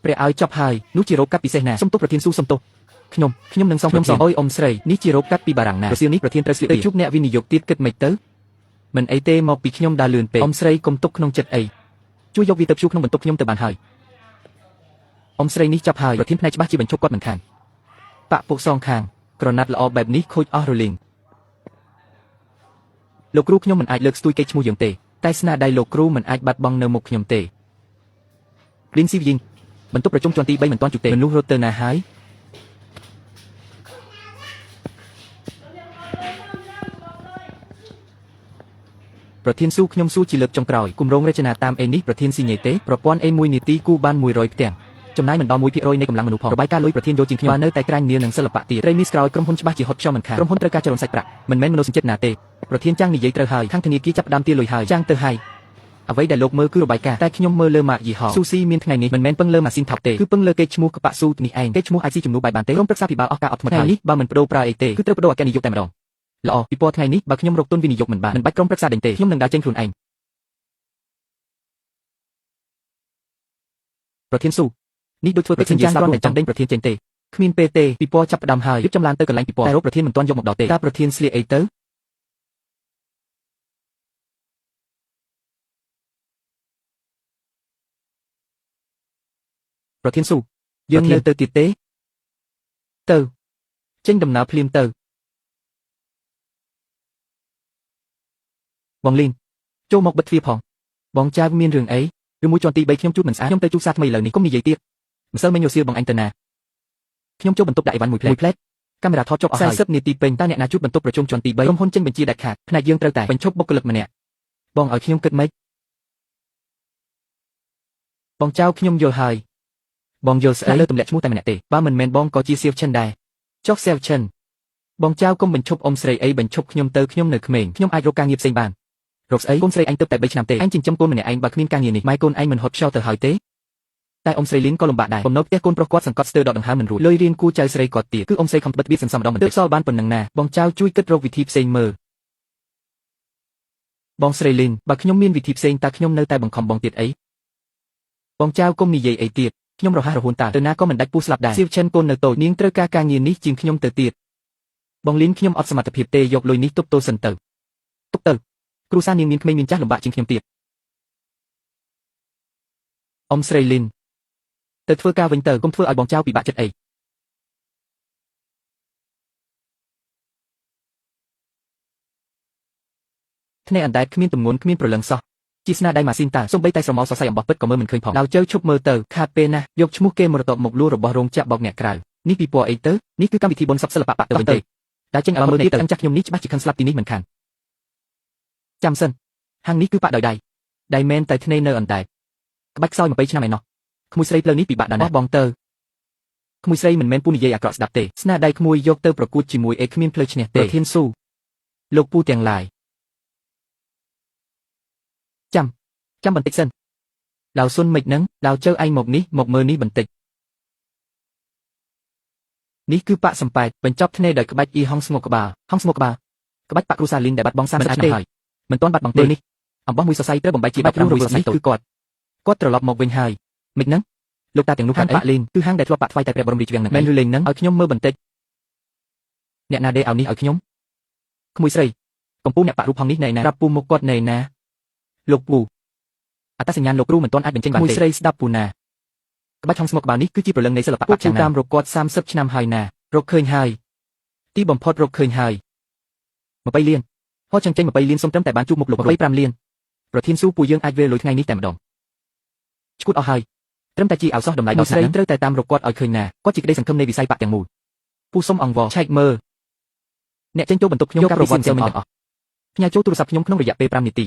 ព្រះឲ្យចប់ហើយនោះជារោគកាត់ពិសេសណាសុំទោសប្រធានស៊ូសុំទោសខ្ញុំនឹងសងខ្ញុំសងអុយអ៊ំស្រីនេះជារោគកាត់ពីបារាំងណាប្រសិលនេះប្រធានត្រូវស្លៀកទៅជួបអ្នកវិនិយោគទៀតគិតមិនទៅមិនអីទេមកពីខ្ញុំដើរលឿនពេកអ៊ំស្រីកុំទុកក្នុងចិត្តអីជួយយកវាទៅព្យួរក្នុងបន្ទប់ខ្ញុំទៅបានហើយអ៊ំស្រីនេះចាប់ហើយប្រធានផ្នែកច្បាស់ជាបញ្ឈប់គាត់មិនខានបាក់ពុកសងខាងក្រណាត់ល្អបែបនេះខូចអស់រលីងលោកគ្រូខ្ញុំមិនអាចលើកស្ទួយកេរ្តិ៍ឈ្មោះយើងទេតែស្នាដៃលោកគ្រូមិនអាចបាត់បង់នៅមុខខ្ញុំទេលីនស៊ីវីងបន្ទប់ប្រជុំជាន់ទី3មិនទាន់ជុកទេមនុស្សរត់ទៅណាហើយប្រធានស៊ូខ្ញុំស៊ូជាលើកចុងក្រោយគម្រោងរចនាតាមអេនេះប្រធានស៊ីញេទេប្រព័ន្ធអេ1នាទីគូបាន100ផ្ទាំងចំណាយមិនដល់ 1% នៃកម្លាំងមនុស្សផងរបាយការណ៍លុយប្រធានយកជាងខ្ញុំបាននៅតែក្រាញនានឹងសិល្បៈទៀតត្រីមីសក្រោយក្រុមហ៊ុនច្បាស់ជាហត់ខ្យល់មិនខានក្រុមហ៊ុនត្រូវការចរន្តសាច់ប្រាក់មិនមែនមនោសញ្ចិតណាទេប្រធានចាំងនិយាយត្រូវហើយខាងធនាគារចាប់ផ្ដើមទារលុយហើយចាំងទៅហើយអ្វីដែលលោកមើលគឺរបាយការណ៍តែខ្ញុំមើលលើម៉ាកយីហោស៊ូស៊ីមានថ្ងៃនេះមិនមែនពឹងលើម៉ាស៊ីនថប់ទេគឺពឹងលើគេឈ្មោះកប៉ាស៊ូនេះឯងគេឈ្មោះអាចស៊ីជំនួសបាយបានទេក្រុមប្រឹក្សាពិបាលអស់ការអត់ធ្មត់ហើយនេះបើមិនបដូរប្រើអីទេគឺត្រូវបដូរអគ្គនាយកតែម្ដងល្អពីពណ៌ថ្ងៃនេះបើខ្ញុំរកទុនវិនិយោគមិនបានមិនបាច់ក្រុមប្រឹក្សាដេញទេខ្ញុំនឹងដើរចេញខ្លួនឯងប្រធានស៊ូនេះដូចធ្វើកិច្ចសន្យាស្រាប់តែចង់ដេញប្រធានចេញទេគ្មានពេលទេពីពណ៌ចាប់ផ្ដើមហើយរៀបចំឡានទៅកន្លែងពីពណ៌តែរកប្រធានមិនទាន់យកមកដល់ទេតើប្រធានស្លៀកអីទៅប្រធានស៊ូយើងនៅទៅទៀតទេទៅចេញដំណើរភ្លាមទៅបងលីនចូលមកបិទទ្វារផងបងចៅមានរឿងអីឬមួយជាន់ទី3ខ្ញុំជួបមិនស្អាតខ្ញុំទៅជួបសាថ្មីឥឡូវនេះកុំនិយាយទៀតម្សិលមិញរសៀលបងអញទៅណាខ្ញុំចូលបន្ទប់ដាក់អីវ៉ាន់មួយផ្លែតកាមេរ៉ាថតចុះអស់ហើយ40នាទីពេញតើអ្នកណាជួបបន្ទប់ប្រជុំជាន់ទី3ក្រុមហ៊ុនចេញបញ្ជាដាច់ខាតផ្នែកយើងត្រូវតែបញ្ឈប់បុគ្គលិកម្នាក់បងឲ្យខ្ញុំគិតម៉េចបងចៅខ្ញុំយល់ហើយបងយល់ស្អីលើទម្លាក់ឈ្មោះតែម្នាក់ទេបើមិនមែនបងក៏ជាសៀវឈិនដែរចុះសៀវឈិនបងចៅកុំបញ្ឈប់អ៊ំស្រីអីបញ្ឈប់ខ្ញុំទៅខ្ញុំនៅក្មេងខ្ញុំអាចរកការងារផ្សេងបានរកស្អីកូនស្រីអញទៅតែ3ឆ្នាំទេអញចិញ្ចឹមកូនម្នាក់ឯងបើគ្មានការងារនេះម៉ែកូនឯងមិនហត់ខ្យល់ទៅហើយទេតែអ៊ំស្រីលីនក៏លំបាកដែរបំណុលផ្ទះកូនប្រុសគាត់សង្កត់ស្ទើរដកដង្ហើមមិនរួចលុយរៀនគូចៅស្រីគាត់ទៀតគឺអ៊ំស្រីខំបិទវាសន្សំម្ដងបន្តិចសល់បានប៉ុណ្ណឹងណាបងចៅជួយគិតរកវិធីផ្សេងមើលបងស្រីលីនបើខ្ញុំមានវិធីផ្សេងតើខ្ញុំនៅតែបង្ខំបងទៀតអីបងចៅកុំនិយាយអីទៀតខ្ញុំរហ័សរហួនតើទៅណាក៏មិនដាច់ពូស្លាប់ដែរសៀវឈិនកូននៅតូចនាងត្រូវការងារនេះជាងខ្ញុំទៅទៀតបងលីនខ្ញុំអត់សមត្ថភាពទេយកលុយនេះទប់ទល់សិនទៅទុកទៅគ្រូសានាងមានក្មេងមានចាស់លំបាកជាងខ្ញុំទៀតអ៊ំស្រីលីនទៅធ្វើការវិញទៅកុំធ្វើឲ្យបងចៅពិបាកចិត្តអីថ្នាក់អណ្ដែតគ្មានទម្ងន់គ្មានប្រលឹងសោះជាស្នាដៃម៉ាស៊ីនតើសូម្បីតែស្រមោលសរសៃអំបោះពិតក៏មើលមិនឃើញផងដល់ជើឈប់មើលទៅខាតពេលណាស់យកឈ្មោះគេមរតកមកលួរបស់រោងចក្របោកអ្នកក្រៅនេះពីពណ៌អីទៅនេះគឺកម្មវិធីបុណ្យសពសិល្បៈបាក់ទៅវិញទេតែចេញឲ្យមើលទៀតទៅចាស់ខ្ញុំនេះច្បាស់ជាខឹងស្លាប់ទីនេះមិនខានចាំសិនហាងនេះគឺប៉ាក់ដោយដៃមែនតែធ្នេនៅអណ្ដែតក្បាច់ខ្សោយ20ឆ្នាំឯណោះក្មួយស្រីផ្លូវនេះពិបាកដែរណាបងទៅក្មួយស្រីមិនមែនពូនិយាយអាក្រក់ស្ដាប់ទេស្នាដៃក្មួយយកទៅប្រកួតជាមួយអេគ្មានផ្លូវឈ្នះទេប្រធានស៊ូលោកពូទាំងឡាយចាំបន្តិចសិនឡាវស៊ុនមិនហ្នឹងឡាវជើឯងមកនេះមកមើលនេះបន្តិចនេះគឺប៉ាក់សំប៉ែតបញ្ចប់ធ្នេដោយក្បាច់អ៊ីហុងស្ងួកក្បាលក្បាច់ប៉ាក់គ្រូសាលីនដែលបាត់បង់30ឆ្នាំហើយមិនទាន់បាត់បង់ទេនេះអំបោះមួយសរសៃត្រូវបំបែកជាបាច់500សរសៃគឺគាត់ត្រឡប់មកវិញហើយមិនហ្នឹងលោកតាទាំងនោះខាងប៉ាក់លីនគឺហាងដែលធ្លាប់ប៉ាក់ថ្វាយតែព្រះបរមរាជវាំងហ្នឹងមែនឬលេងហ្នឹងឲ្យខ្ញុំមើលបន្តិចអ្នកណាដេឲ្យនេះឲ្យខ្ញុំក្មួយស្រីកំពូអ្នកប៉ាក់រូបផងនេះណែណាប្រាប់ពូមុខគាត់ណែណាលោកពូអត្តសញ្ញាណលោកគ្រូមិនទាន់អាចបញ្ចេញបានទេមួយស្រីស្ដាប់ពូណាក្បាច់ហុងស្មុកក្បាលនេះគឺជាព្រលឹងនៃសិល្បៈប៉ាក់យ៉ាងណាតាមរកគាត់30ឆ្នាំហើយណារកឃើញហើយទីបំផុតរកឃើញហើយ20លានហោះចឹងចេញ20លានសុំត្រឹមតែបានជួបមុខលោក25លានប្រធានស៊ូពូយើងអាចវេលលុយថ្ងៃនេះតែម្ដងឈួតអស់ហើយត្រឹមតែជាអោសោះតម្លៃដល់ស្រីត្រូវតែតាមរកគាត់ឲ្យឃើញណាគាត់ជាក្តីសង្ឃឹមនៃវិស័យប៉ាក់ទាំងមូលពូសុំអង្វរឆែកមើលអ្នកចេញចូលបន្ទប់ខ្ញុំការប្រវត្តិទាំងអស់ផ្ញើចូលទូរស័ព្ទខ្ញុំក្នុងរយៈពេល5នាទី